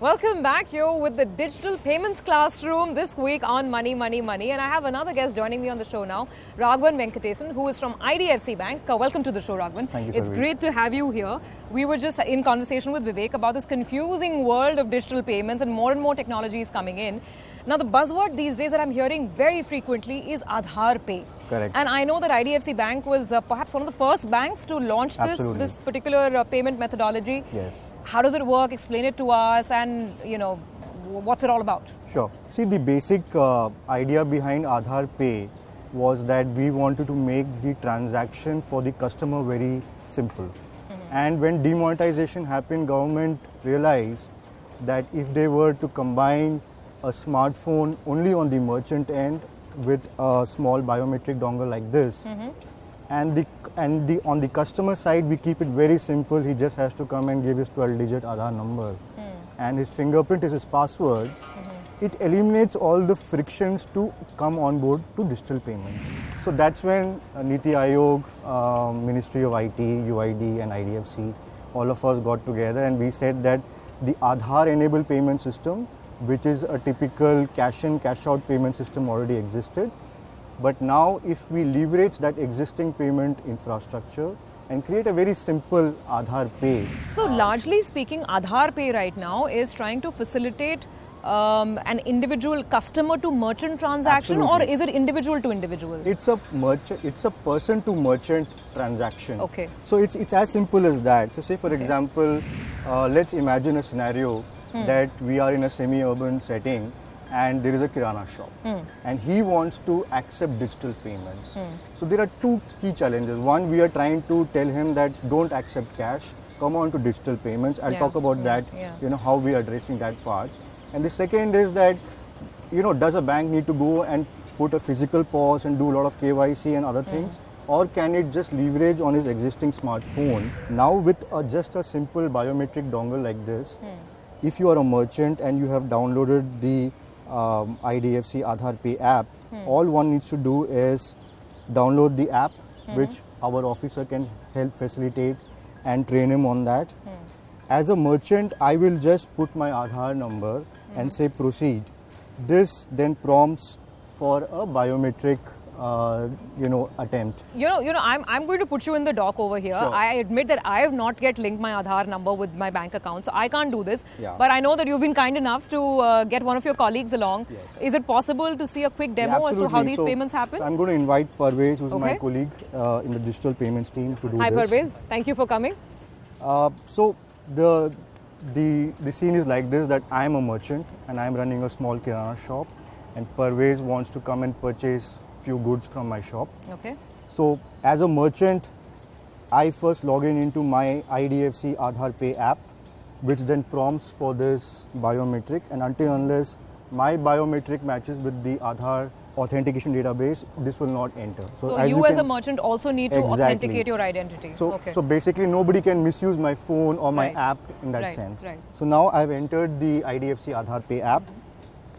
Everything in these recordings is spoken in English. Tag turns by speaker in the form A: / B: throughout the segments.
A: Welcome back here with the Digital Payments Classroom this week on Money, Money, Money. And I have another guest joining me on the show now, Raghavan Venkatesan, who is from IDFC Bank. Welcome to the show, Raghavan.
B: Thank you,
A: It's great to have you here. We were just in conversation with Vivek about this confusing world of digital payments, and more technology is coming in. Now, the buzzword these days that I'm hearing very frequently is Aadhaar Pay.
B: Correct.
A: And I know that IDFC Bank was perhaps one of the first banks to launch this particular payment methodology.
B: Yes.
A: How does it work? Explain it to us, and what's it all about?
B: Sure. See, the basic idea behind Aadhaar Pay was that we wanted to make the transaction for the customer very simple. Mm-hmm. And when demonetization happened, government realized that if they were to combine a smartphone only on the merchant end with a small biometric dongle like this, mm-hmm. and on the customer side we keep it very simple. He just has to come and give his 12-digit Aadhaar number, and his fingerprint is his password. Mm-hmm. It eliminates all the frictions to come on board to digital payments. So that's when Niti Aayog, Ministry of IT, UID and IDFC, all of us got together and we said that the Aadhaar enabled payment system, which is a typical cash in, cash out payment system, already existed. But now if we leverage that existing payment infrastructure and create a very simple Aadhaar Pay.
A: So largely speaking, Aadhaar Pay right now is trying to facilitate an individual customer to merchant transaction. Absolutely. Or is it individual to individual?
B: It's a person to merchant transaction.
A: Okay.
B: So it's as simple as that. So say for example, let's imagine a scenario that we are in a semi-urban setting and there is a kirana shop and he wants to accept digital payments. So there are two key challenges. One, we are trying to tell him that don't accept cash, come on to digital payments. I'll talk about that, how we are addressing that part. And the second is that, does a bank need to go and put a physical POS and do a lot of KYC and other things? Or can it just leverage on his existing smartphone? Now with just a simple biometric dongle like this, if you are a merchant and you have downloaded the IDFC Aadhaar Pay app, all one needs to do is download the app, which our officer can help facilitate and train him on that. As a merchant, I will just put my Aadhaar number and say proceed. This then prompts for a biometric attempt.
A: I'm going to put you in the dock over here.
B: Sure.
A: I admit that I have not yet linked my Aadhaar number with my bank account, so I can't do this.
B: Yeah.
A: But I know that you've been kind enough to get one of your colleagues along.
B: Yes.
A: Is it possible to see a quick demo as to how these payments happen?
B: So I'm going to invite Parvez, who's my colleague in the digital payments team, to do
A: Hi,
B: this.
A: Hi Parvez, thank you for coming.
B: So the scene is like this, that I am a merchant and I am running a small kirana shop, and Parvez wants to come and purchase few goods from my shop. Okay. So as a merchant, I first log in into my IDFC Aadhaar Pay app, which then prompts for this biometric, and unless my biometric matches with the Aadhaar authentication database, this will not enter.
A: So you as a merchant also need to authenticate your identity.
B: So basically nobody can misuse my phone or my app in that sense. Right. So now I've entered the IDFC Aadhaar Pay app.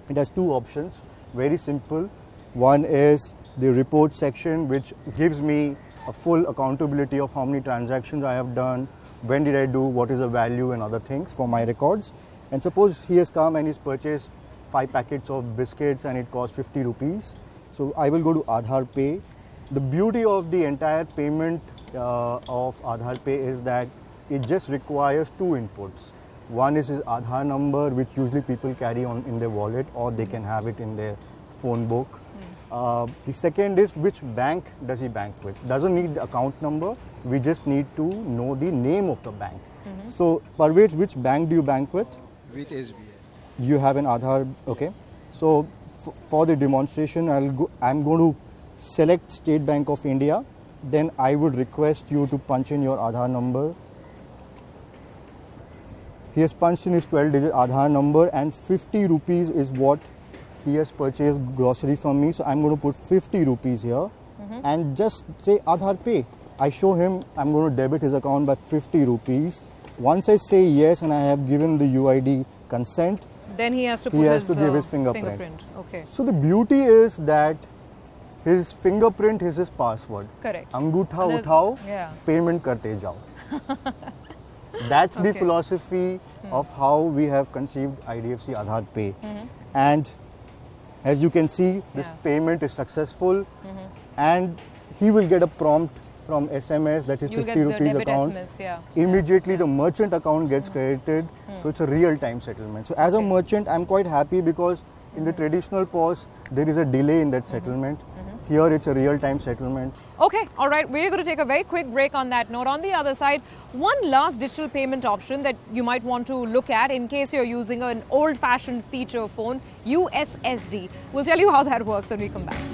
B: It has two options, very simple. One is the report section, which gives me a full accountability of how many transactions I have done, when did I do, what is the value and other things for my records. And suppose he has come and he's purchased 5 packets of biscuits and it costs 50 rupees. So I will go to Aadhaar Pay. The beauty of the entire payment of Aadhaar Pay is that it just requires 2 inputs. One is his Aadhaar number, which usually people carry on in their wallet, or they can have it in their phone book. The second is which bank does he bank with. Doesn't need the account number, we just need to know the name of the bank. So Parvez, which bank do you bank with?
C: With SBI.
B: You have an Aadhaar, okay. So for the demonstration, I'm going to select State Bank of India. Then I would request you to punch in your Aadhaar number. He has punched in his 12-digit Aadhaar number, and 50 rupees is what he has purchased grocery from me. So I'm going to put 50 rupees here and just say Aadhaar Pay. I show him I'm going to debit his account by 50 rupees. Once I say yes and I have given the UID consent,
A: then he has to
B: give his fingerprint.
A: Okay.
B: So the beauty is that his fingerprint is his password.
A: Correct.
B: Angutha uthao, payment karte jao. That's the philosophy of how we have conceived IDFC Aadhaar Pay. And as you can see, this payment is successful, and he will get a prompt from SMS, that is
A: You'll
B: 50
A: get the
B: rupees
A: debit
B: account.
A: SMS,
B: Immediately the merchant account gets credited, so it's a real-time settlement. So as a merchant, I'm quite happy because in the traditional POS, there is a delay in that settlement. Here it's a real-time settlement.
A: Okay, all right, we're going to take a very quick break on that note. On the other side, one last digital payment option that you might want to look at in case you're using an old-fashioned feature phone, USSD. We'll tell you how that works when we come back.